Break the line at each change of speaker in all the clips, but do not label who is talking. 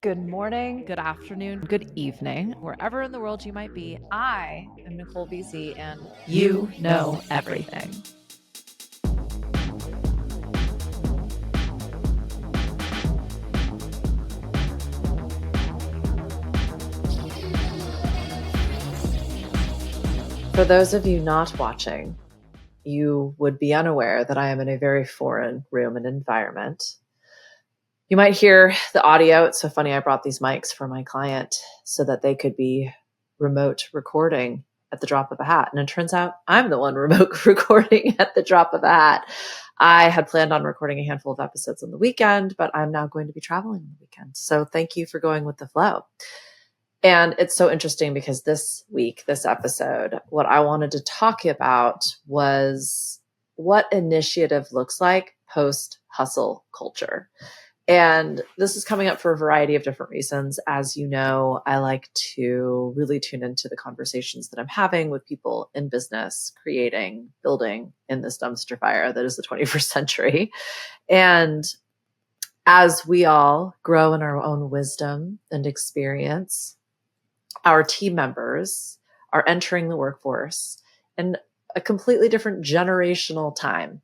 Good morning, good afternoon, good evening, wherever in the world you might be. I am Nicole BC, and you know everything. For those of you not watching, you would be unaware that I am in a very foreign room and environment. You might hear the audio. It's so funny. I brought these mics for my client so that they could be remote recording at the drop of a hat. And it turns out I'm the one remote recording at the drop of a hat. I had planned on recording a handful of episodes on the weekend, but I'm now going to be traveling on the weekend. So thank you for going with the flow. And it's so interesting because this week, this episode, what I wanted to talk about was what initiative looks like post hustle culture. And this is coming up for a variety of different reasons. As you know, I like to really tune into the conversations that I'm having with people in business, creating, building in this dumpster fire that is the 21st century. And as we all grow in our own wisdom and experience, our team members are entering the workforce in a completely different generational time.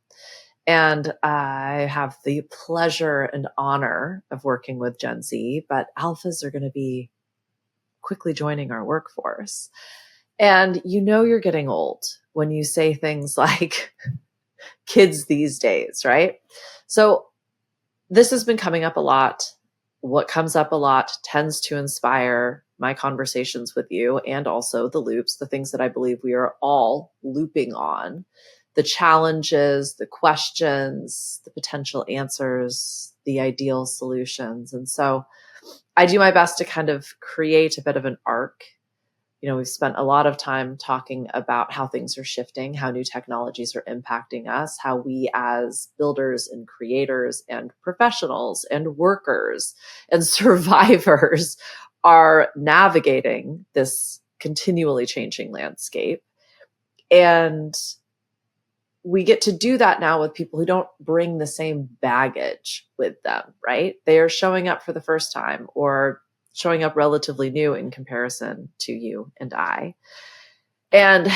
And I have the pleasure and honor of working with Gen Z, but alphas are going to be quickly joining our workforce. And you know you're getting old when you say things like kids these days, right? So this has been coming up a lot. What comes up a lot tends to inspire my conversations with you and also the loops, the things that I believe we are all looping on, the challenges, the questions, the potential answers, the ideal solutions. And so I do my best to kind of create a bit of an arc. You know, we've spent a lot of time talking about how things are shifting, how new technologies are impacting us, how we as builders and creators and professionals and workers and survivors are navigating this continually changing landscape. And we get to do that now with people who don't bring the same baggage with them, right? They are showing up for the first time or showing up relatively new in comparison to you and I. And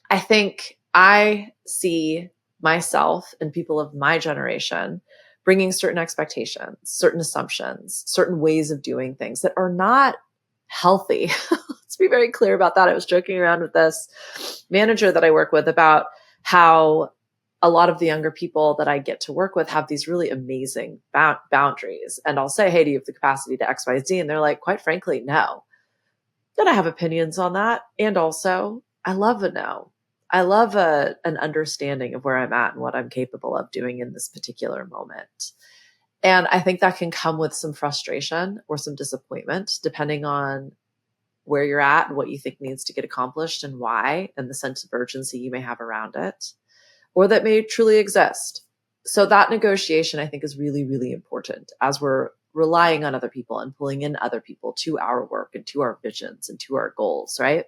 I think I see myself and people of my generation bringing certain expectations, certain assumptions, certain ways of doing things that are not healthy. Let's be very clear about that. I was joking around with this manager that I work with about how a lot of the younger people that I get to work with have these really amazing boundaries. And I'll say, hey, do you have the capacity to X, Y, Z? And they're like, quite frankly, no. Then I have opinions on that. And also, I love a no. I love an understanding of where I'm at and what I'm capable of doing in this particular moment. And I think that can come with some frustration or some disappointment, depending on where you're at and what you think needs to get accomplished and why, and the sense of urgency you may have around it, or that may truly exist. So that negotiation, I think, is really, really important as we're relying on other people and pulling in other people to our work and to our visions and to our goals, right?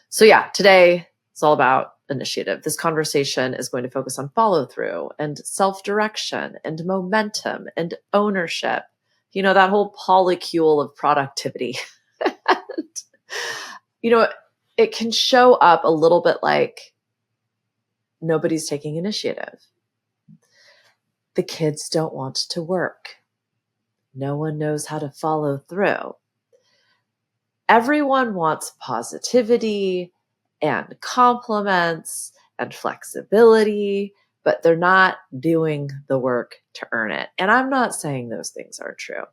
So yeah, today it's all about initiative. This conversation is going to focus on follow through and self-direction and momentum and ownership. You know, that whole polycule of productivity. And, you know, it can show up a little bit like nobody's taking initiative. The kids don't want to work. No one knows how to follow through. Everyone wants positivity and compliments and flexibility, but they're not doing the work to earn it. And I'm not saying those things are true.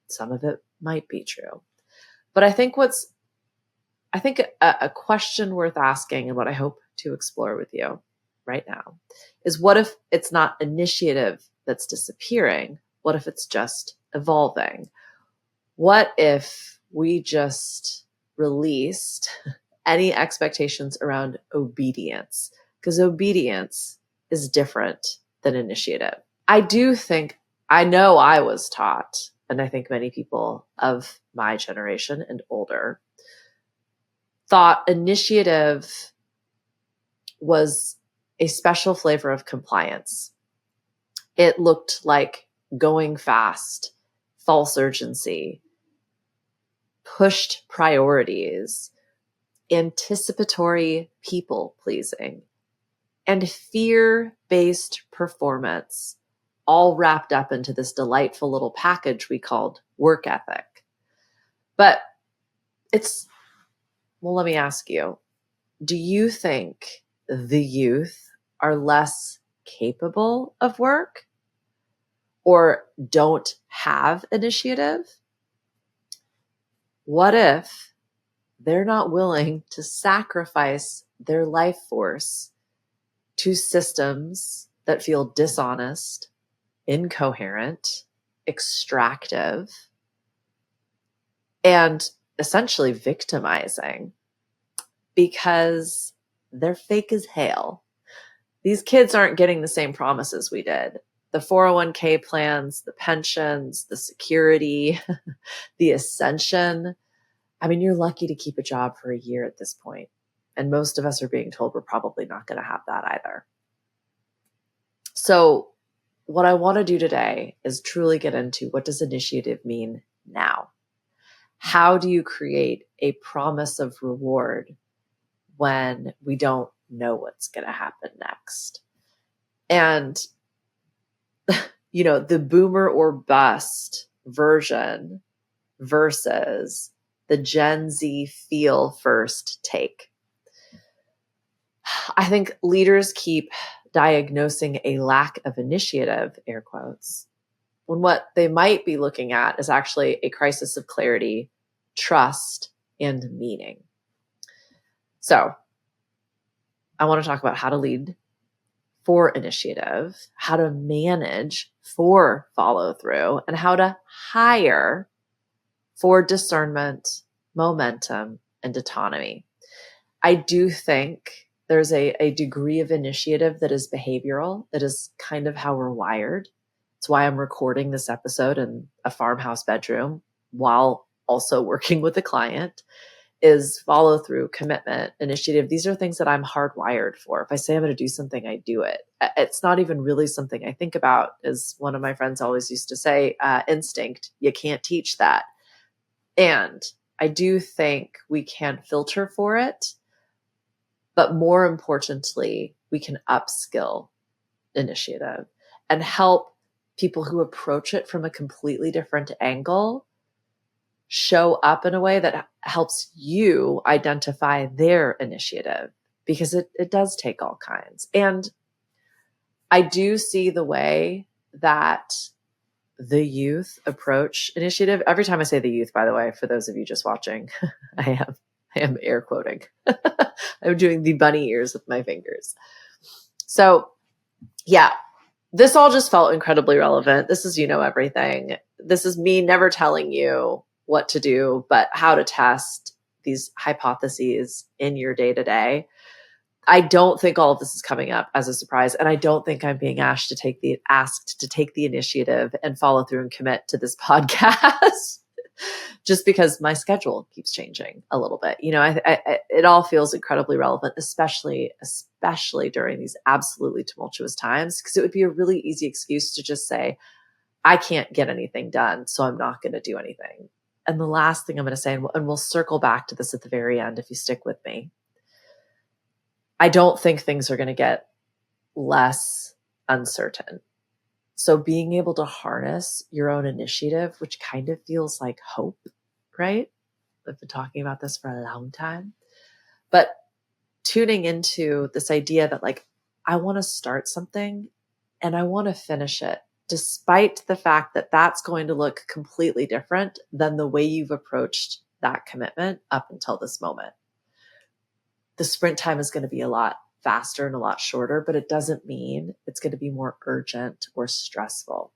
Some of it might be true. But I think a question worth asking, and what I hope to explore with you right now, is what if it's not initiative that's disappearing? What if it's just evolving? What if we just released any expectations around obedience? Because obedience is different than initiative. I know I was taught, and I think many people of my generation and older thought initiative was a special flavor of compliance. It looked like going fast, false urgency, pushed priorities, anticipatory people pleasing, and fear-based performance, all wrapped up into this delightful little package we called work ethic. But let me ask you, do you think the youth are less capable of work or don't have initiative? What if they're not willing to sacrifice their life force to systems that feel dishonest, incoherent, extractive, and essentially victimizing because they're fake as hell? These kids aren't getting the same promises we did. The 401k plans, the pensions, the security, the ascension. I mean, you're lucky to keep a job for a year at this point. And most of us are being told we're probably not going to have that either. So what I want to do today is truly get into, what does initiative mean now? How do you create a promise of reward when we don't know what's going to happen next? And, the boomer or bust version versus the Gen Z feel first take. I think leaders keep diagnosing a lack of initiative, air quotes, when what they might be looking at is actually a crisis of clarity, trust, and meaning. So I want to talk about how to lead for initiative, how to manage for follow through, and how to hire for discernment, momentum, and autonomy. I do think there's a degree of initiative that is behavioral. That is kind of how we're wired. It's why I'm recording this episode in a farmhouse bedroom while also working with a client. Is follow through, commitment, initiative. These are things that I'm hardwired for. If I say I'm going to do something, I do it. It's not even really something I think about. As one of my friends always used to say, instinct. You can't teach that. And I do think we can filter for it, but more importantly, we can upskill initiative and help people who approach it from a completely different angle show up in a way that helps you identify their initiative, because it does take all kinds. And I do see the way that the youth approach initiative. Every time I say the youth, by the way, for those of you just watching, I am air quoting. I'm doing the bunny ears with my fingers. So yeah, this all just felt incredibly relevant. This is, everything. This is me never telling you what to do, but how to test these hypotheses in your day to day. I don't think all of this is coming up as a surprise. And I don't think I'm being asked to take the initiative and follow through and commit to this podcast just because my schedule keeps changing a little bit. It all feels incredibly relevant, especially during these absolutely tumultuous times, because it would be a really easy excuse to just say, I can't get anything done, so I'm not going to do anything. And the last thing I'm going to say, and we'll circle back to this at the very end if you stick with me, I don't think things are going to get less uncertain. So being able to harness your own initiative, which kind of feels like hope, right? I've been talking about this for a long time. But tuning into this idea that I want to start something and I want to finish it, despite the fact that that's going to look completely different than the way you've approached that commitment up until this moment. The sprint time is going to be a lot faster and a lot shorter, but it doesn't mean it's going to be more urgent or stressful.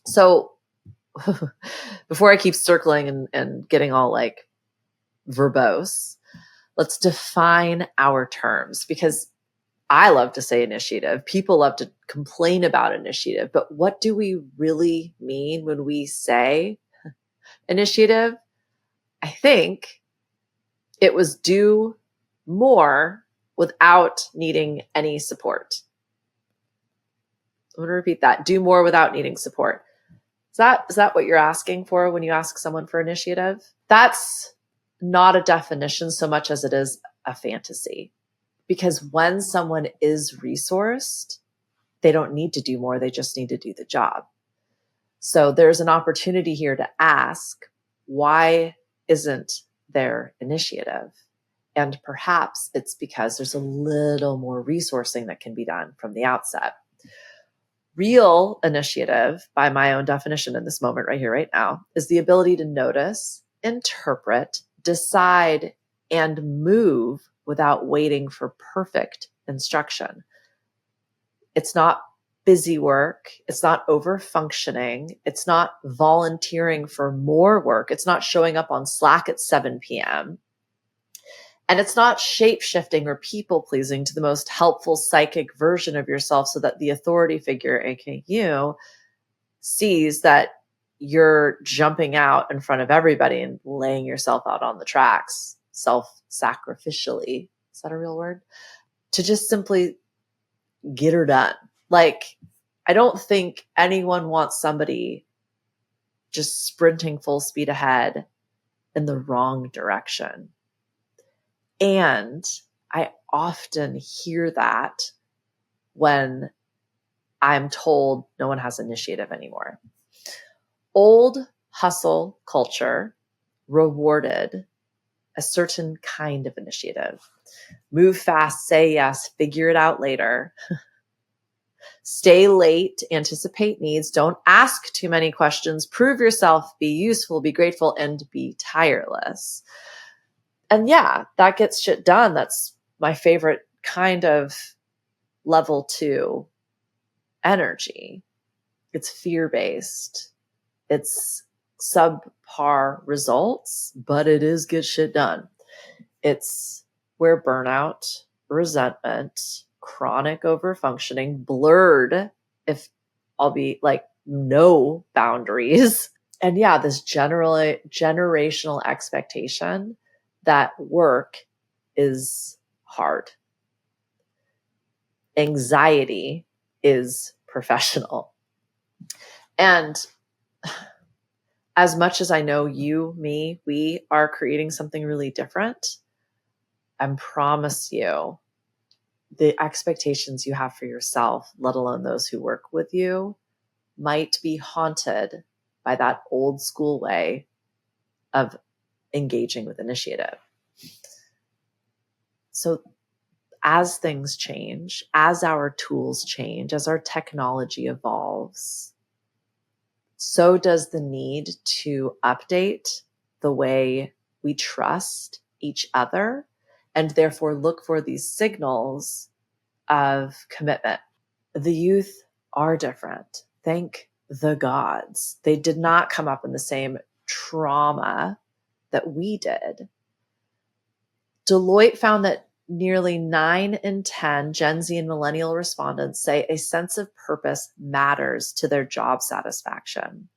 So before I keep circling and getting all verbose, let's define our terms, because I love to say initiative. People love to complain about initiative, but what do we really mean when we say initiative? I think it was do more without needing any support. I'm going to repeat that. Do more without needing support. Is that what you're asking for when you ask someone for initiative? That's not a definition so much as it is a fantasy. Because when someone is resourced, they don't need to do more. They just need to do the job. So there's an opportunity here to ask, why isn't there initiative? And perhaps it's because there's a little more resourcing that can be done from the outset. Real initiative, by my own definition in this moment right here, right now, is the ability to notice, interpret, decide, and move without waiting for perfect instruction. It's not busy work. It's not over functioning. It's not volunteering for more work. It's not showing up on Slack at 7 p.m. And it's not shape shifting or people pleasing to the most helpful psychic version of yourself so that the authority figure, aka you, sees that you're jumping out in front of everybody and laying yourself out on the tracks self-sacrificially. Is that a real word? To just simply get her done. Like, I don't think anyone wants somebody just sprinting full speed ahead in the wrong direction. And I often hear that when I'm told no one has initiative anymore. Old hustle culture rewarded a certain kind of initiative. Move fast, say yes, figure it out later. Stay late, anticipate needs, don't ask too many questions, prove yourself, be useful, be grateful, and be tireless. And yeah, that gets shit done. That's my favorite kind of level 2 energy. It's fear-based. It's subpar results, but it is get shit done. It's where burnout, resentment, chronic overfunctioning, blurred, if I'll be like no boundaries. And yeah, this generational expectation that work is hard. Anxiety is professional. And as much as I know you, me, we are creating something really different, I promise you, the expectations you have for yourself, let alone those who work with you, might be haunted by that old school way of engaging with initiative. So as things change, as our tools change, as our technology evolves, so does the need to update the way we trust each other and therefore look for these signals of commitment. The youth are different. Thank the gods. They did not come up in the same trauma that we did. Deloitte found that nearly 9 in 10 Gen Z and millennial respondents say a sense of purpose matters to their job satisfaction.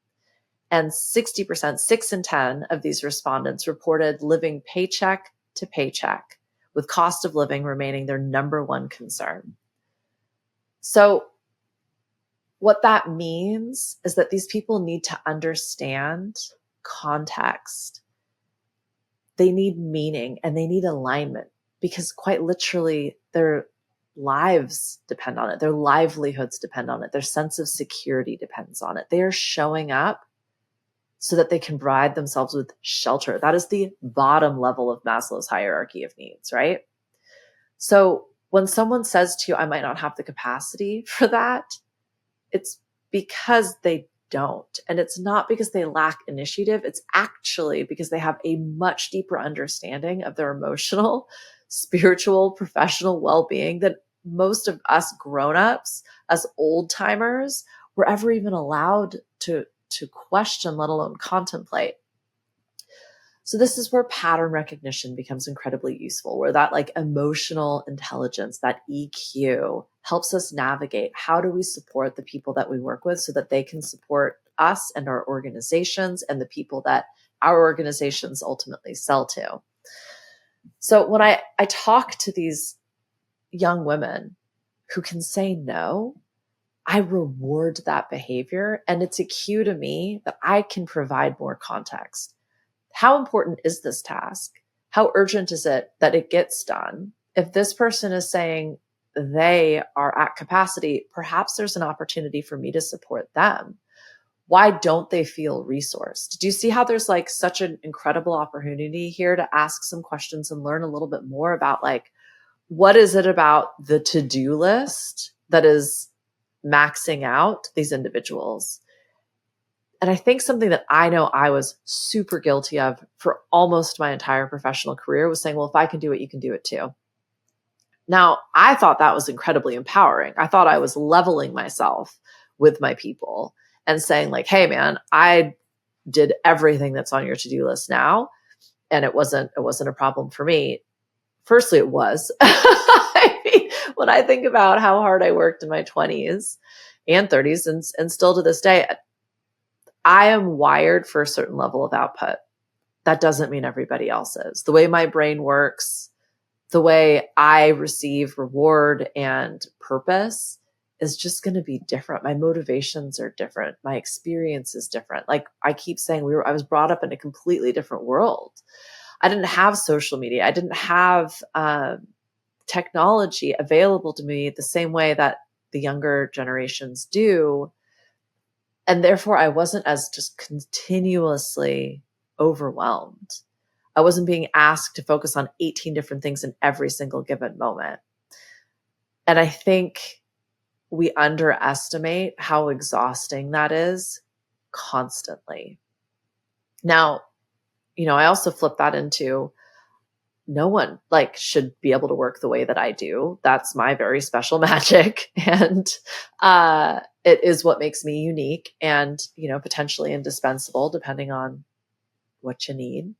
And 60%, 6 in 10 of these respondents reported living paycheck to paycheck, with cost of living remaining their number one concern. So what that means is that these people need to understand context. They need meaning and they need alignment, because quite literally their lives depend on it. Their livelihoods depend on it. Their sense of security depends on it. They are showing up so that they can provide themselves with shelter. That is the bottom level of Maslow's hierarchy of needs, right? So when someone says to you, I might not have the capacity for that, it's because they don't. And it's not because they lack initiative. It's actually because they have a much deeper understanding of their emotional, spiritual, professional well-being than most of us grown-ups as old timers were ever even allowed to question, let alone contemplate. So this is where pattern recognition becomes incredibly useful, where that like emotional intelligence, that EQ helps us navigate how do we support the people that we work with so that they can support us and our organizations and the people that our organizations ultimately sell to. So when I talk to these young women who can say no, I reward that behavior. And it's a cue to me that I can provide more context. How important is this task? How urgent is it that it gets done? If this person is saying they are at capacity, perhaps there's an opportunity for me to support them. Why don't they feel resourced? Do you see how there's like such an incredible opportunity here to ask some questions and learn a little bit more about like, what is it about the to-do list that is maxing out these individuals? And I think something that I know I was super guilty of for almost my entire professional career was saying, well, if I can do it, you can do it too. Now, I thought that was incredibly empowering. I thought I was leveling myself with my people and saying like, hey man, I did everything that's on your to-do list now. And it wasn't a problem for me. Firstly, it was. I mean, when I think about how hard I worked in my 20s and 30s and still to this day, I am wired for a certain level of output. That doesn't mean everybody else is. The way my brain works, the way I receive reward and purpose is just going to be different. My motivations are different. My experience is different. Like I keep saying, I was brought up in a completely different world. I didn't have social media. I didn't have technology available to me the same way that the younger generations do. And therefore, I wasn't as just continuously overwhelmed. I wasn't being asked to focus on 18 different things in every single given moment. And I think we underestimate how exhausting that is constantly. Now, I also flip that into no one like should be able to work the way that I do. That's my very special magic. And it is what makes me unique and, potentially indispensable depending on what you need.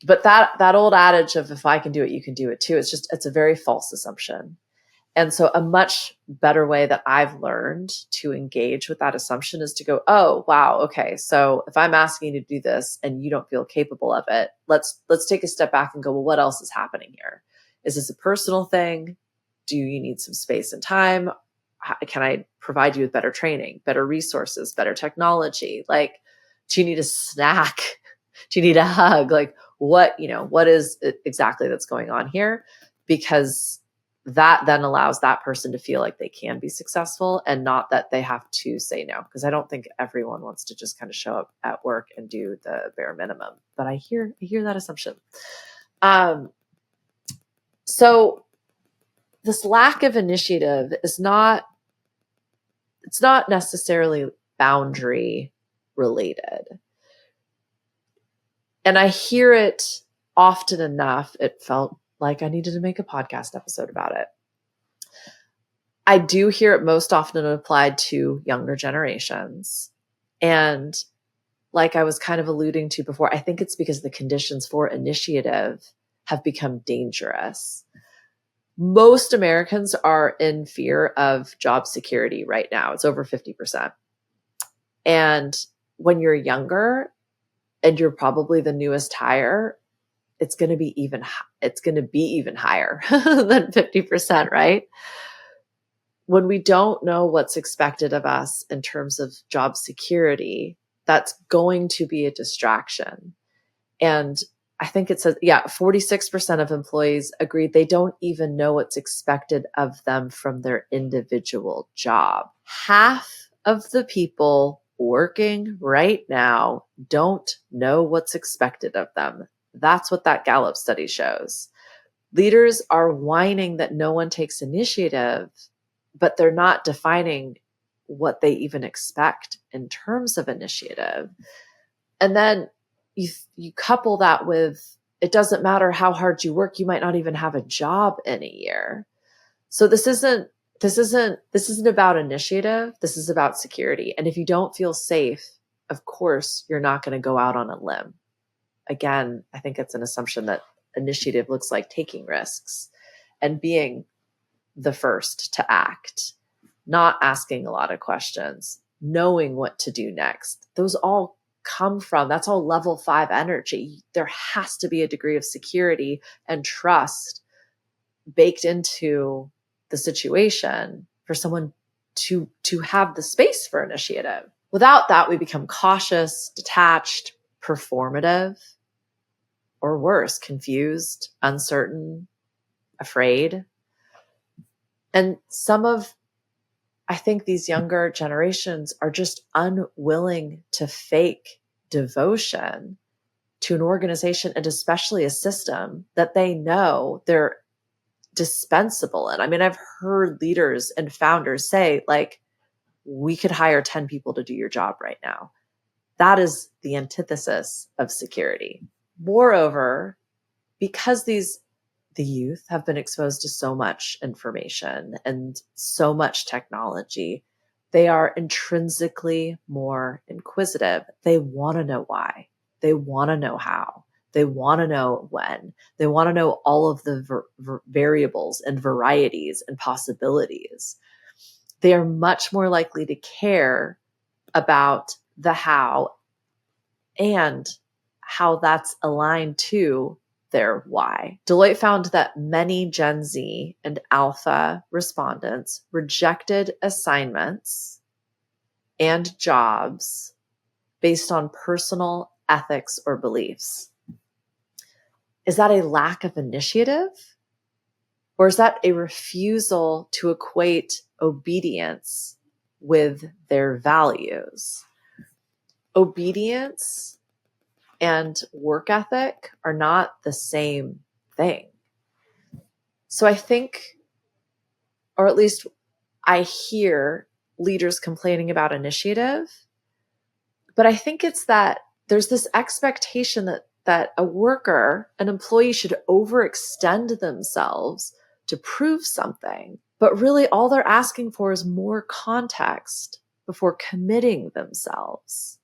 But that old adage of if I can do it, you can do it too. It's a very false assumption. And so a much better way that I've learned to engage with that assumption is to go, oh, wow. Okay. So if I'm asking you to do this and you don't feel capable of it, let's take a step back and go, well, what else is happening here? Is this a personal thing? Do you need some space and time? Can I provide you with better training, better resources, better technology? Like, do you need a snack? Do you need a hug? Like what is it exactly that's going on here? Because that then allows that person to feel like they can be successful and not that they have to say no. Because I don't think everyone wants to just kind of show up at work and do the bare minimum. But I hear that assumption. So this lack of initiative it's not necessarily boundary related. And I hear it often enough. It felt like I needed to make a podcast episode about it. I do hear it most often applied to younger generations. And like I was kind of alluding to before, I think it's because the conditions for initiative have become dangerous. Most Americans are in fear of job security right now. It's over 50%. And when you're younger and you're probably the newest hire, it's going to be even higher than 50%, right? When we don't know what's expected of us in terms of job security, that's going to be a distraction. And I think it says, 46% of employees agree they don't even know what's expected of them from their individual job. Half of the people working right now don't know what's expected of them. That's what that Gallup study shows. Leaders are whining that no one takes initiative, but they're not defining what they even expect in terms of initiative. And then you couple that with, it doesn't matter how hard you work, you might not even have a job in a year. So this isn't about initiative. This is about security. And if you don't feel safe, of course, you're not going to go out on a limb. Again, I think it's an assumption that initiative looks like taking risks and being the first to act, not asking a lot of questions, knowing what to do next. Those all that's all level 5 energy. There has to be a degree of security and trust baked into the situation for someone to have the space for initiative. Without that, we become cautious, detached, performative, or worse, confused, uncertain, afraid. And I think these younger generations are just unwilling to fake devotion to an organization and especially a system that they know they're dispensable in. I mean, I've heard leaders and founders say, like, we could hire 10 people to do your job right now. That is the antithesis of security. Moreover, because the youth have been exposed to so much information and so much technology, they are intrinsically more inquisitive. They want to know why. They want to know how. They want to know when. They want to know all of the variables and varieties and possibilities. They are much more likely to care about the how and how that's aligned to their why. Deloitte found that many Gen Z and Alpha respondents rejected assignments and jobs based on personal ethics or beliefs. Is that a lack of initiative? Or is that a refusal to equate obedience with their values? Obedience and work ethic are not the same thing. So I think, or at least I hear leaders complaining about initiative, but I think it's that there's this expectation that a worker, an employee should overextend themselves to prove something. But really all they're asking for is more context before committing themselves.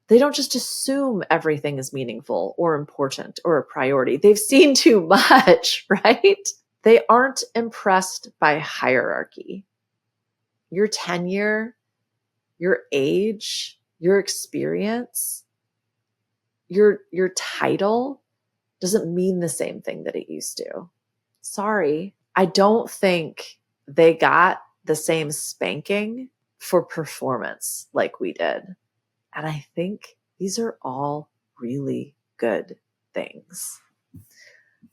They don't just assume everything is meaningful or important or a priority. They've seen too much, right? They aren't impressed by hierarchy. Your tenure, your age, your experience, your title doesn't mean the same thing that it used to. Sorry. I don't think they got the same spanking for performance like we did. And I think these are all really good things.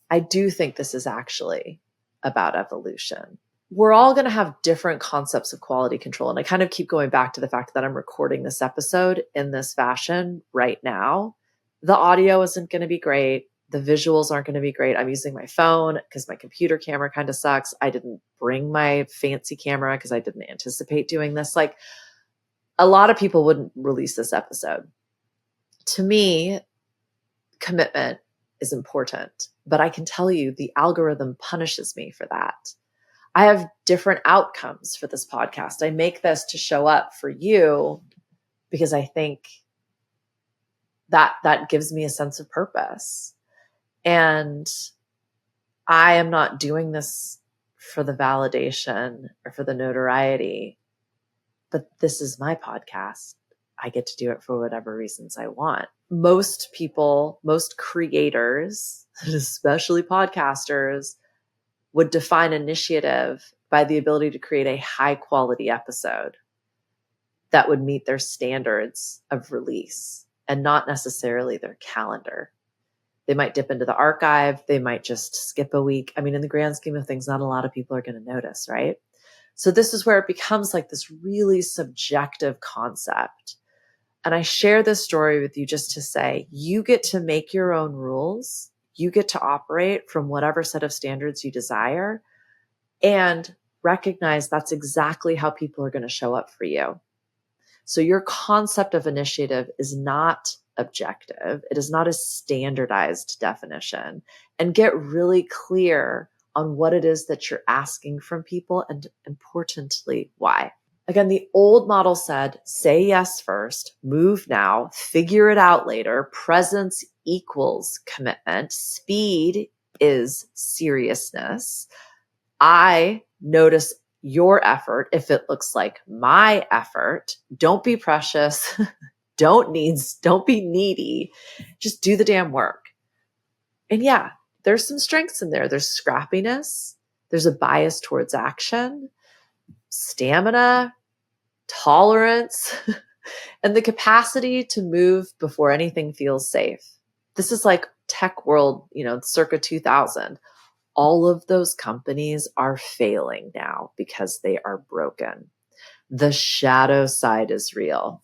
I do think this is actually about evolution. We're all going to have different concepts of quality control. And I kind of keep going back to the fact that I'm recording this episode in this fashion right now. The audio isn't going to be great. The visuals aren't going to be great. I'm using my phone because my computer camera kind of sucks. I didn't bring my fancy camera because I didn't anticipate doing this. Like, a lot of people wouldn't release this episode. To me, commitment is important, but I can tell you the algorithm punishes me for that. I have different outcomes for this podcast. I make this to show up for you because I think that gives me a sense of purpose. And I am not doing this for the validation or for the notoriety, but this is my podcast. I get to do it for whatever reasons I want. Most people, most creators, especially podcasters, would define initiative by the ability to create a high quality episode that would meet their standards of release and not necessarily their calendar. They might dip into the archive. They might just skip a week. I mean, in the grand scheme of things, not a lot of people are going to notice, right? So this is where it becomes like this really subjective concept. And I share this story with you just to say, you get to make your own rules. You get to operate from whatever set of standards you desire and recognize that's exactly how people are going to show up for you. So your concept of initiative is not objective. It is not a standardized definition. And get really clear on what it is that you're asking from people and, importantly, why. Again, the old model said, say yes first, move now, figure it out later. Presence equals commitment. Speed is seriousness. I notice your effort if it looks like my effort. Don't be precious. Don't be needy. Just do the damn work. And yeah, there's some strengths in there. There's scrappiness. There's a bias towards action. stamina, tolerance, and the capacity to move before anything feels safe. This is like tech world, circa 2000. All of those companies are failing now because they are broken. The shadow side is real.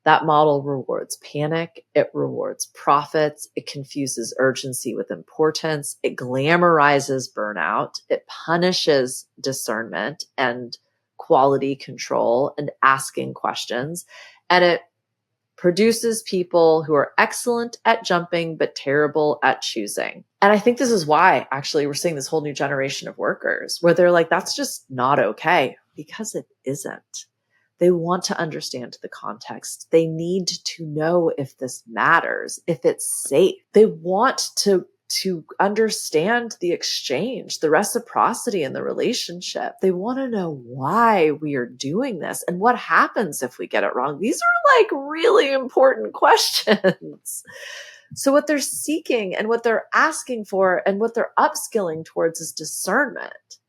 That model rewards panic. It rewards profits. It confuses urgency with importance. It glamorizes burnout. It punishes discernment and quality control and asking questions. And it produces people who are excellent at jumping, but terrible at choosing. And I think this is why actually we're seeing this whole new generation of workers where they're like, that's just not okay, because it isn't. They want to understand the context. They need to know if this matters, if it's safe. They want to understand the exchange, the reciprocity in the relationship. They want to know why we are doing this and what happens if we get it wrong. These are like really important questions. So what they're seeking and what they're asking for and what they're upskilling towards is discernment,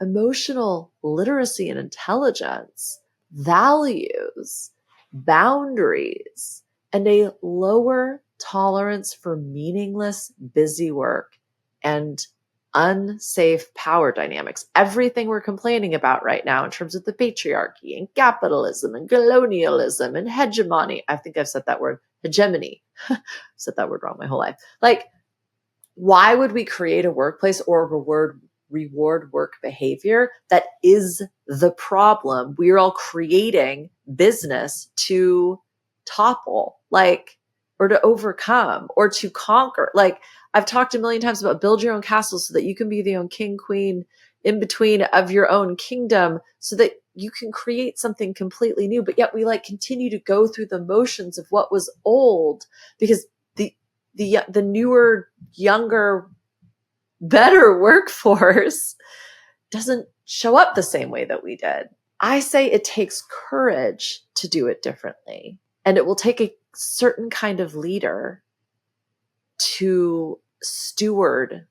emotional literacy and intelligence, values, boundaries, and a lower tolerance for meaningless, busy work and unsafe power dynamics. Everything we're complaining about right now in terms of the patriarchy and capitalism and colonialism and hegemony. I think I've said that word, hegemony. I've said that word wrong my whole life. Like, why would we create a workplace or reward work behavior that is the problem we're all creating business to topple, or to overcome or to conquer? Like, I've talked a million times about build your own castle so that you can be the own king, queen, in between of your own kingdom so that you can create something completely new. But yet we continue to go through the motions of what was old because the newer, younger, better workforce doesn't show up the same way that we did. I say it takes courage to do it differently. And it will take a certain kind of leader to steward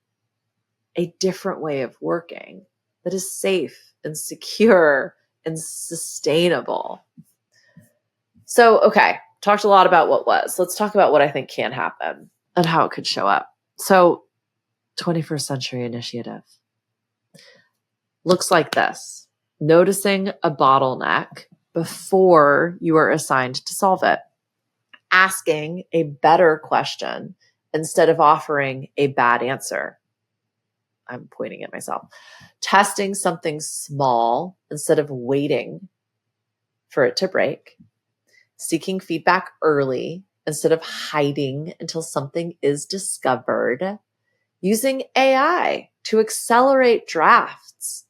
a different way of working that is safe and secure and sustainable. So, okay, talked a lot about what was. Let's talk about what I think can happen and how it could show up. So, 21st century initiative looks like this: noticing a bottleneck before you are assigned to solve it, asking a better question instead of offering a bad answer. I'm pointing at myself. Testing something small instead of waiting for it to break, seeking feedback early instead of hiding until something is discovered, using AI to accelerate drafts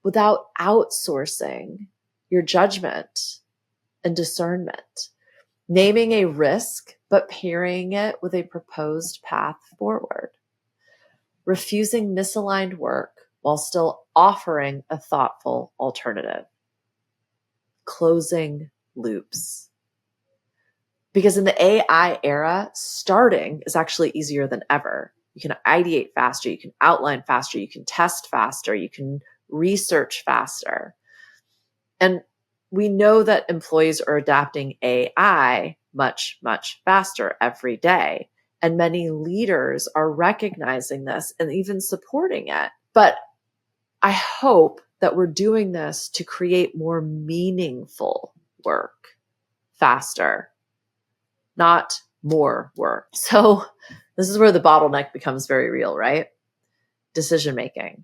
without outsourcing your judgment and discernment, naming a risk but pairing it with a proposed path forward, refusing misaligned work while still offering a thoughtful alternative, closing loops. Because in the AI era, starting is actually easier than ever. You can ideate faster, you can outline faster, you can test faster, you can research faster. And we know that employees are adapting AI much, much faster every day. And many leaders are recognizing this and even supporting it. But I hope that we're doing this to create more meaningful work faster, not more work. So this is where the bottleneck becomes very real, right? Decision making,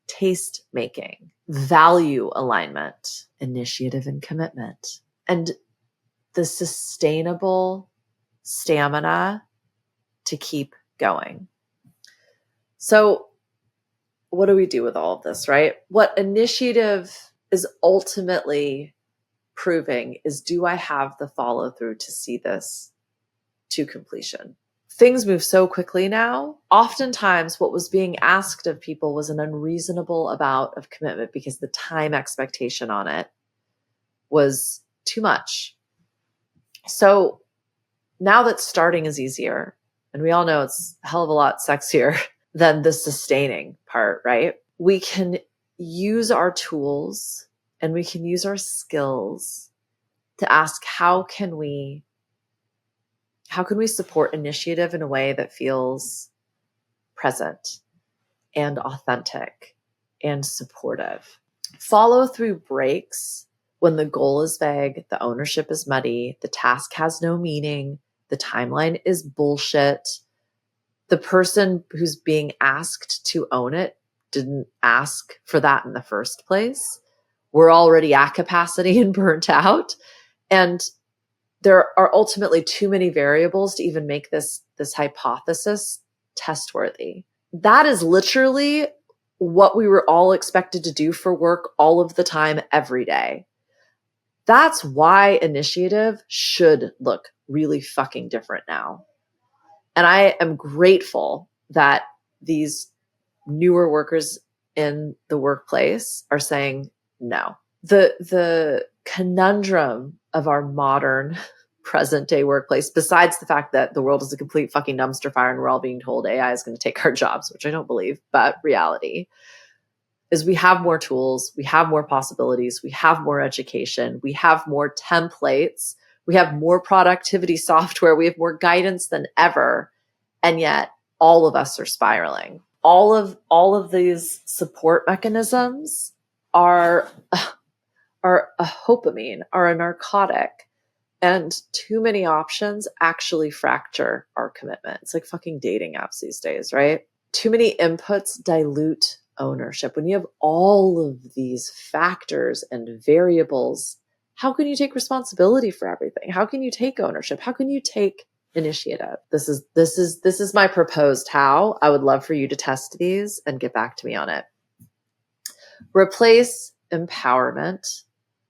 taste making, value alignment, initiative and commitment, and the sustainable stamina to keep going. So what do we do with all of this, right? What initiative is ultimately proving is, do I have the follow through to see this to completion? Things move so quickly now. Oftentimes what was being asked of people was an unreasonable amount of commitment because the time expectation on it was too much. So now that starting is easier, and we all know it's a hell of a lot sexier than the sustaining part, right? We can use our tools and we can use our skills to ask, how can we support initiative in a way that feels present and authentic and supportive? Follow through breaks when the goal is vague, the ownership is muddy, the task has no meaning, the timeline is bullshit. The person who's being asked to own it didn't ask for that in the first place. We're already at capacity and burnt out. And there are ultimately too many variables to even make this hypothesis testworthy. That is literally what we were all expected to do for work all of the time, every day. That's why initiative should look really fucking different now. And I am grateful that these newer workers in the workplace are saying no. The conundrum of our modern present day workplace, besides the fact that the world is a complete fucking dumpster fire and we're all being told AI is going to take our jobs, which I don't believe, but reality is we have more tools, we have more possibilities, we have more education, we have more templates, we have more productivity software, we have more guidance than ever. And yet all of us are spiraling. All of these support mechanisms are a dopamine, are a narcotic. And too many options actually fracture our commitment. It's like fucking dating apps these days, right? Too many inputs dilute ownership. When you have all of these factors and variables, how can you take responsibility for everything? How can you take ownership? How can you take initiative? This is my proposed how. I would love for you to test these and get back to me on it. Replace empowerment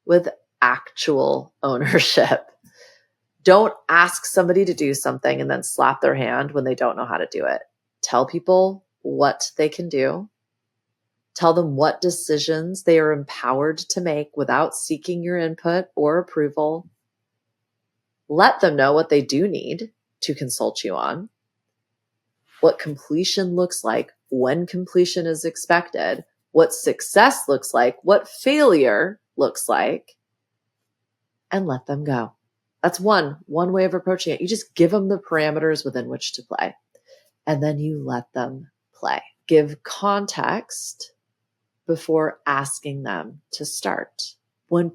with actual ownership. Don't ask somebody to do something and then slap their hand when they don't know how to do it. Tell people what they can do. Tell them what decisions they are empowered to make without seeking your input or approval. Let them know what they do need to consult you on, what completion looks like, when completion is expected, what success looks like, what failure looks like, and let them go. That's one way of approaching it. You just give them the parameters within which to play, and then you let them play. Give context before asking them to start. When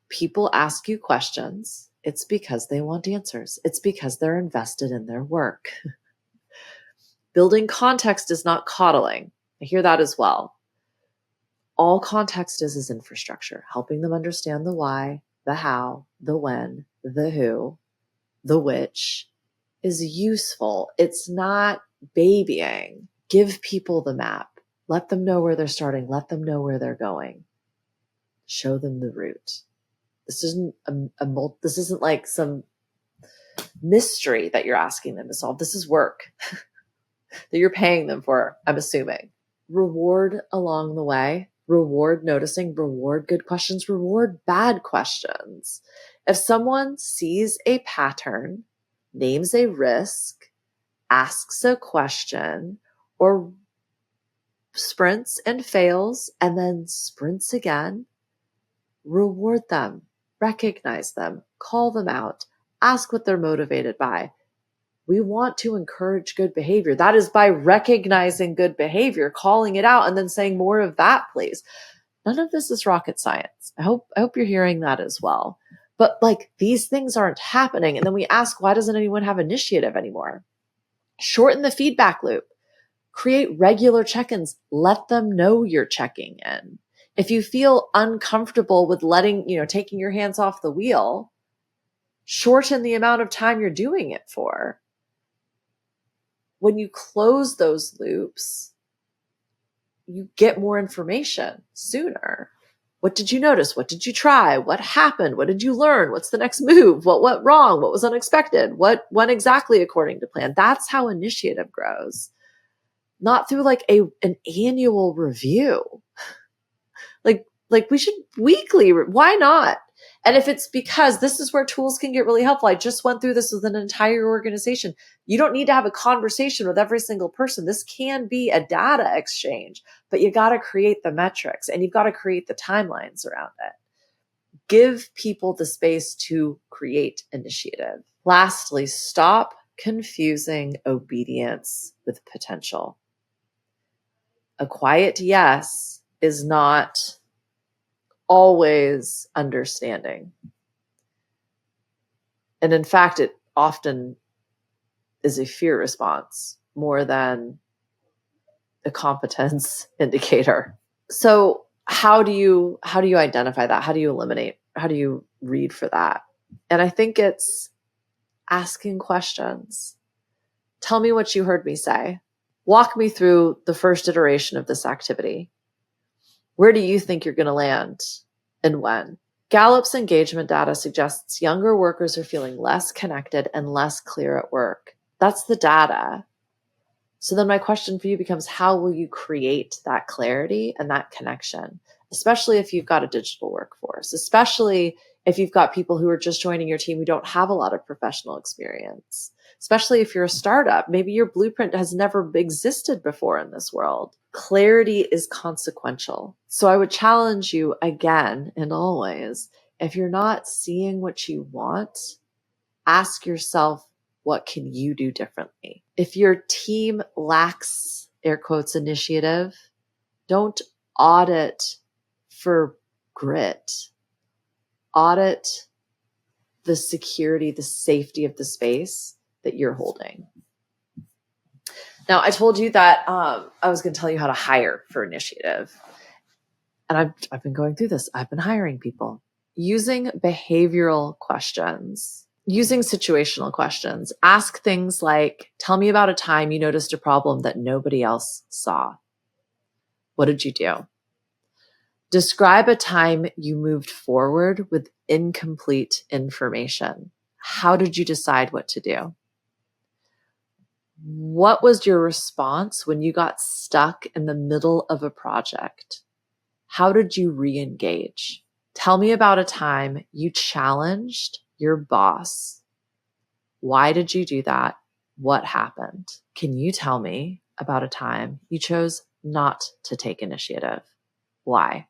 people ask you questions, it's because they want answers. It's because they're invested in their work. Building context is not coddling. I hear that as well. All context is infrastructure, helping them understand the why, the how, the when, the who, the which is useful. It's not babying. Give people the map. Let them know where they're starting. Let them know where they're going. Show them the route. This isn't this isn't like some mystery that you're asking them to solve. This is work that you're paying them for, I'm assuming. Reward along the way. Reward noticing. Reward good questions. Reward bad questions. If someone sees a pattern, names a risk, asks a question, or sprints and fails, and then sprints again, reward them, recognize them, call them out, ask what they're motivated by. We want to encourage good behavior. That is by recognizing good behavior, calling it out, and then saying more of that, please. None of this is rocket science. I hope you're hearing that as well. But like, these things aren't happening. And then we ask, why doesn't anyone have initiative anymore? Shorten the feedback loop. Create regular check-ins. Let them know you're checking in. If you feel uncomfortable with taking your hands off the wheel, shorten the amount of time you're doing it for. When you close those loops, you get more information sooner. What did you notice? What did you try? What happened? What did you learn? What's the next move? What went wrong? What was unexpected? What went exactly according to plan? That's how initiative grows. Not through like an annual review. Like we should weekly, why not? And if it's because this is where tools can get really helpful. I just went through this with an entire organization. You don't need to have a conversation with every single person. This can be a data exchange, but you got to create the metrics and you've got to create the timelines around it. Give people the space to create initiative. Lastly, stop confusing obedience with potential. A quiet yes is not always understanding. And in fact, it often is a fear response more than a competence indicator. So how do you identify that? How do you eliminate? How do you read for that? And I think it's asking questions. Tell me what you heard me say. Walk me through the first iteration of this activity. Where do you think you're going to land and when? Gallup's engagement data suggests younger workers are feeling less connected and less clear at work. That's the data. So then my question for you becomes, how will you create that clarity and that connection, especially if you've got a digital workforce, especially if you've got people who are just joining your team who don't have a lot of professional experience, especially if you're a startup, maybe your blueprint has never existed before in this world. Clarity is consequential. So I would challenge you again and always, if you're not seeing what you want, ask yourself, what can you do differently? If your team lacks, air quotes, initiative, don't audit for grit. Audit the security, the safety of the space that you're holding. Now, I told you that I was going to tell you how to hire for initiative. And I've been going through this. I've been hiring people using behavioral questions. Using situational questions, ask things like, tell me about a time you noticed a problem that nobody else saw. What did you do? Describe a time you moved forward with incomplete information. How did you decide what to do? What was your response when you got stuck in the middle of a project? How did you re-engage? Tell me about a time you challenged your boss. Why did you do that? What happened? Can you tell me about a time you chose not to take initiative? Why?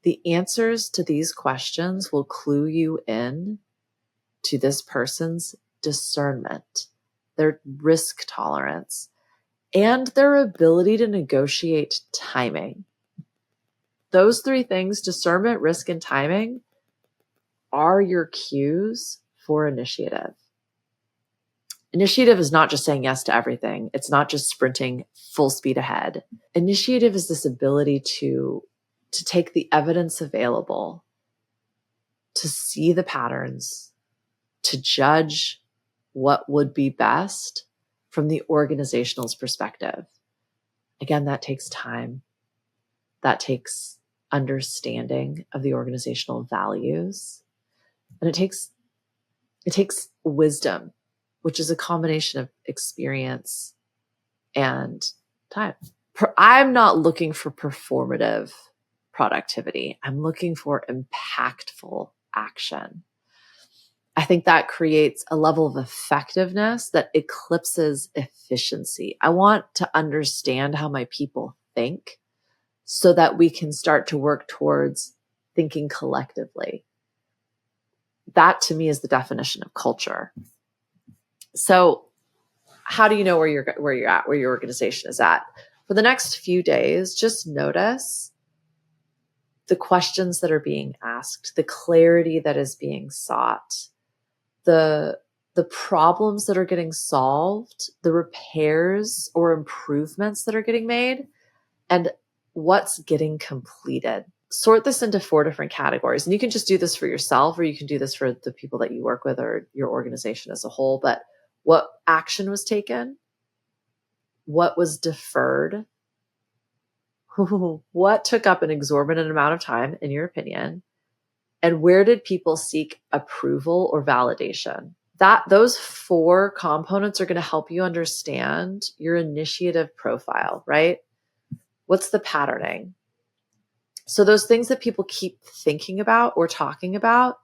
The answers to these questions will clue you in to this person's discernment, their risk tolerance, and their ability to negotiate timing. Those three things, discernment, risk, and timing, are your cues for initiative. Initiative is not just saying yes to everything. It's not just sprinting full speed ahead. Initiative is this ability to take the evidence available, to see the patterns, to judge what would be best from the organizational's perspective. Again, that takes time. That takes understanding of the organizational values. And it takes wisdom, which is a combination of experience and time. I'm not looking for performative productivity. I'm looking for impactful action. I think that creates a level of effectiveness that eclipses efficiency. I want to understand how my people think so that we can start to work towards thinking collectively. That to me is the definition of culture. So how do you know where you're at, where your organization is at? For the next few days, just notice the questions that are being asked, the clarity that is being sought, the problems that are getting solved, the repairs or improvements that are getting made, and what's getting completed. Sort this into 4 different categories. And you can just do this for yourself, or you can do this for the people that you work with or your organization as a whole. But what action was taken? What was deferred? What took up an exorbitant amount of time, in your opinion? And where did people seek approval or validation? Those 4 components are going to help you understand your initiative profile, right? What's the patterning? So those things that people keep thinking about or talking about,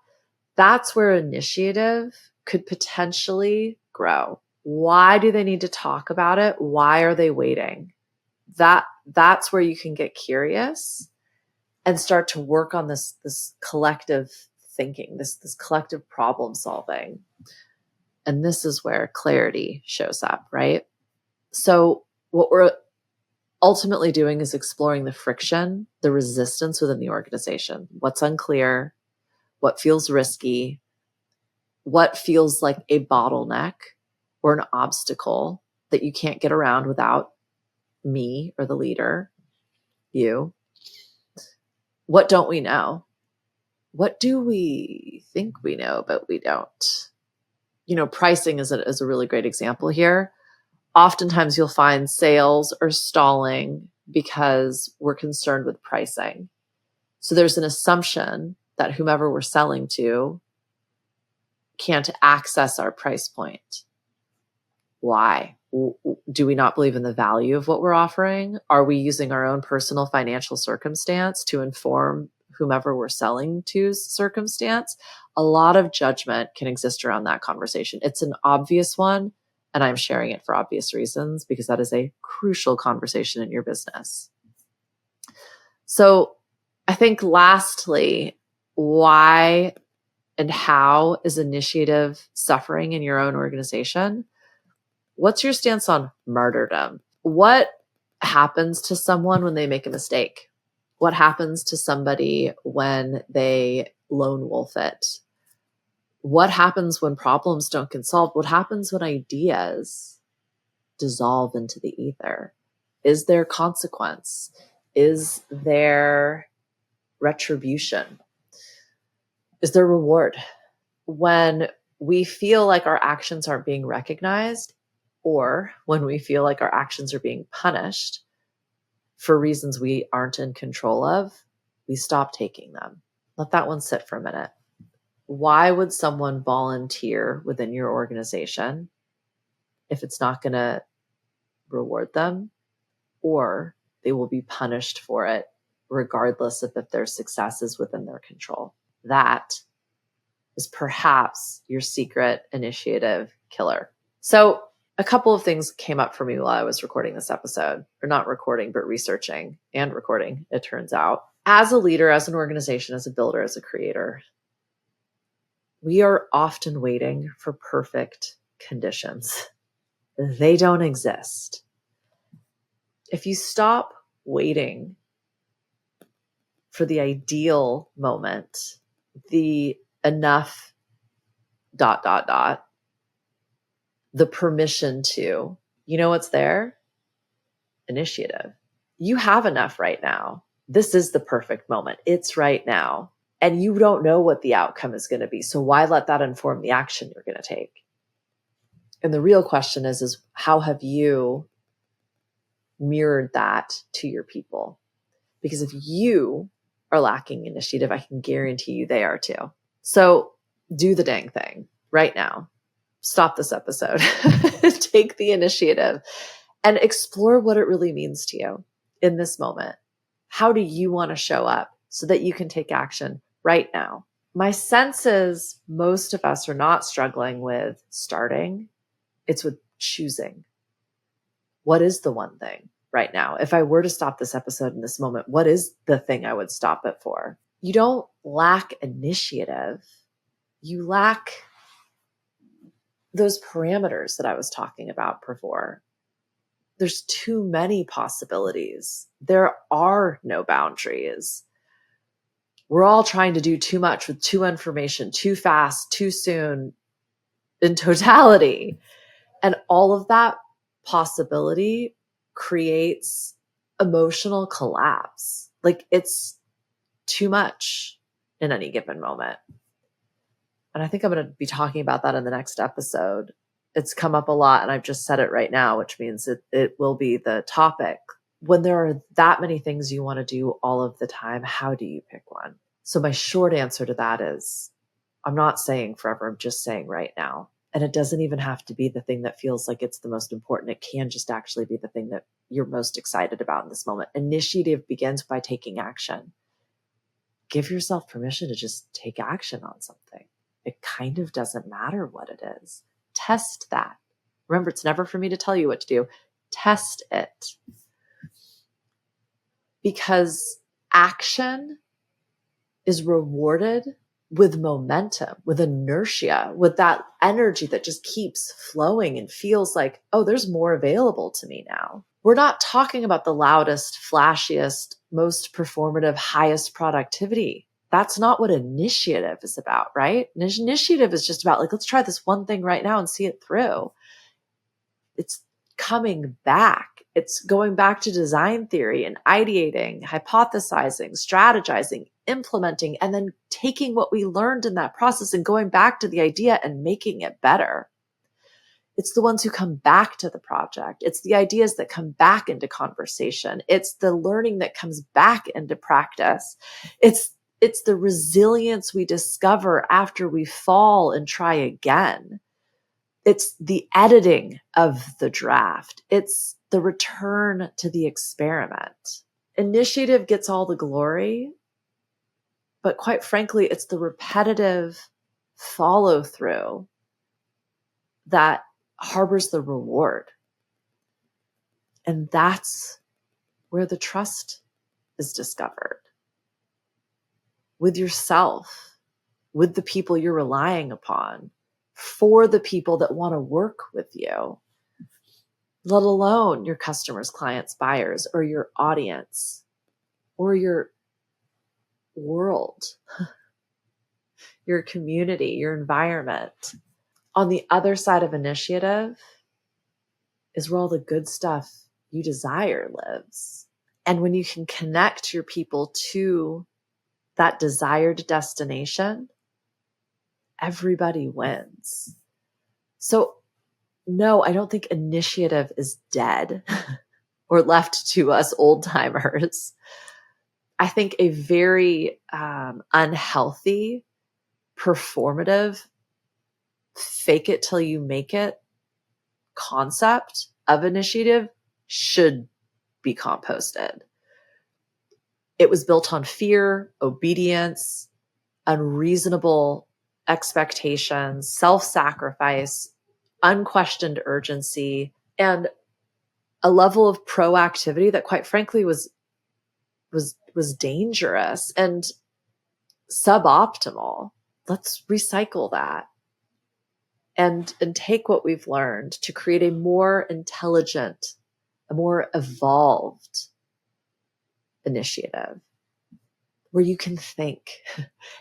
that's where initiative could potentially grow. Why do they need to talk about it? Why are they waiting? That's where you can get curious and start to work on this collective thinking, this collective problem solving. And this is where clarity shows up, right? So what we're ultimately doing is exploring the friction, the resistance within the organization. What's unclear, what feels risky, what feels like a bottleneck or an obstacle that you can't get around without me or the leader, you. What don't we know? What do we think we know, but we don't? Pricing is a really great example here. Oftentimes you'll find sales are stalling because we're concerned with pricing. So there's an assumption that whomever we're selling to can't access our price point. Why? Do we not believe in the value of what we're offering? Are we using our own personal financial circumstance to inform whomever we're selling to's circumstance? A lot of judgment can exist around that conversation. It's an obvious one, and I'm sharing it for obvious reasons because that is a crucial conversation in your business. So I think lastly, why and how is initiative suffering in your own organization? What's your stance on martyrdom? What happens to someone when they make a mistake? What happens to somebody when they lone wolf it? What happens when problems don't get solved? What happens when ideas dissolve into the ether? Is there consequence? Is there retribution? Is there reward? When we feel like our actions aren't being recognized, or when we feel like our actions are being punished for reasons we aren't in control of, we stop taking them. Let that one sit for a minute. Why would someone volunteer within your organization if it's not going to reward them, or they will be punished for it regardless of if their success is within their control? That is perhaps your secret initiative killer. So a couple of things came up for me while I was recording this episode, or not recording, but researching and recording, it turns out. As a leader, as an organization, as a builder, as a creator, we are often waiting for perfect conditions. They don't exist. If you stop waiting for the ideal moment, the enough ... the permission to, what's there? Initiative. You have enough right now. This is the perfect moment. It's right now. And you don't know what the outcome is going to be. So why let that inform the action you're going to take? And the real question is how have you mirrored that to your people? Because if you are lacking initiative, I can guarantee you they are too. So do the dang thing right now. Stop this episode. Take the initiative and explore what it really means to you in this moment. How do you want to show up so that you can take action right now? My sense is most of us are not struggling with starting. It's with choosing. What is the one thing right now? If I were to stop this episode in this moment, what is the thing I would stop it for? You don't lack initiative. You lack those parameters that I was talking about before. There's too many possibilities. There are no boundaries. We're all trying to do too much with too information, too fast, too soon, in totality. And all of that possibility creates emotional collapse. Like it's too much in any given moment. And I think I'm going to be talking about that in the next episode. It's come up a lot and I've just said it right now, which means it will be the topic. When there are that many things you want to do all of the time, how do you pick one? So my short answer to that is I'm not saying forever, I'm just saying right now. And it doesn't even have to be the thing that feels like it's the most important. It can just actually be the thing that you're most excited about in this moment. Initiative begins by taking action. give yourself permission to just take action on something. It kind of doesn't matter what it is. Test that. Remember, it's never for me to tell you what to do. Test it. Because action is rewarded with momentum, with inertia, with that energy that just keeps flowing and feels like, oh, there's more available to me now. We're not talking about the loudest, flashiest, most performative, highest productivity. That's not what initiative is about, right? Initiative is just about like, let's try this one thing right now and see it through. It's coming back. It's going back to design theory and ideating, hypothesizing, strategizing, implementing, and then taking what we learned in that process and going back to the idea and making it better. It's the ones who come back to the project. It's the ideas that come back into conversation. It's the learning that comes back into practice. It's the resilience we discover after we fall and try again. It's the editing of the draft. It's the return to the experiment. Initiative gets all the glory, but quite frankly, it's the repetitive follow through that harbors the reward. And that's where the trust is discovered with yourself, with the people you're relying upon, for the people that want to work with you, let alone your customers, clients, buyers, or your audience, or your world, your community, your environment. On the other side of initiative is where all the good stuff you desire lives. And when you can connect your people to that desired destination, everybody wins. So no, I don't think initiative is dead or left to us old timers. I think a very unhealthy, performative, fake it till you make it concept of initiative should be composted. It was built on fear, obedience, unreasonable expectations, self-sacrifice, unquestioned urgency, and a level of proactivity that quite frankly was dangerous and suboptimal. Let's recycle that and take what we've learned to create a more intelligent, a more evolved initiative where you can think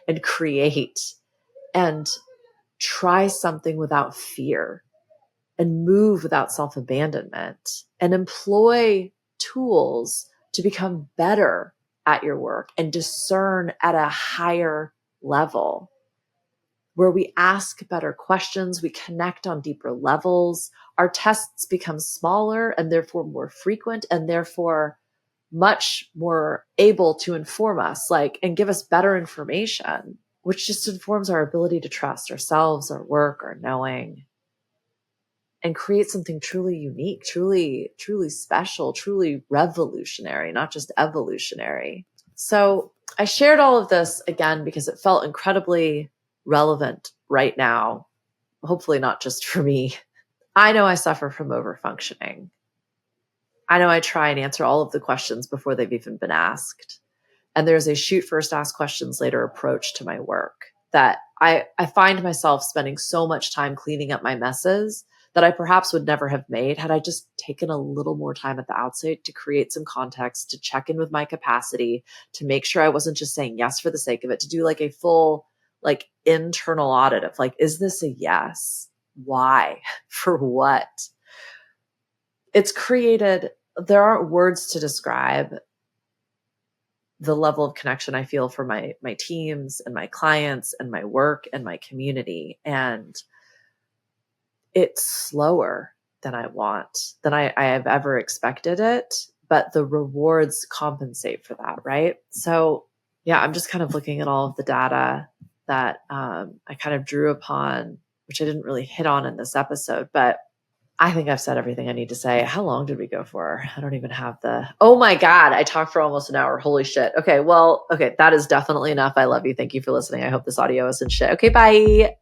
and create and try something without fear and move without self-abandonment and employ tools to become better at your work and discern at a higher level, where we ask better questions, we connect on deeper levels, our tests become smaller and therefore more frequent and therefore much more able to inform us, and give us better information, which just informs our ability to trust ourselves, our work, our knowing, and create something truly unique, truly special, truly revolutionary, not just evolutionary. So I shared all of this again because it felt incredibly relevant right now. Hopefully not just for me. I know I suffer from overfunctioning. I know I try and answer all of the questions before they've even been asked. And there's a shoot first, ask questions later approach to my work that I find myself spending so much time cleaning up my messes that I perhaps would never have made had I just taken a little more time at the outset to create some context, to check in with my capacity, to make sure I wasn't just saying yes for the sake of it, to do a full internal audit of is this a yes? Why? For what? It's created, there aren't words to describe the level of connection I feel for my teams and my clients and my work and my community. And it's slower than I want, than I have ever expected it, but the rewards compensate for that, right? So yeah, I'm just kind of looking at all of the data that I kind of drew upon, which I didn't really hit on in this episode, but I think I've said everything I need to say. How long did we go for? I don't even have oh my God, I talked for almost an hour. Holy shit. Okay. Well, okay. That is definitely enough. I love you. Thank you for listening. I hope this audio isn't shit. Okay. Bye.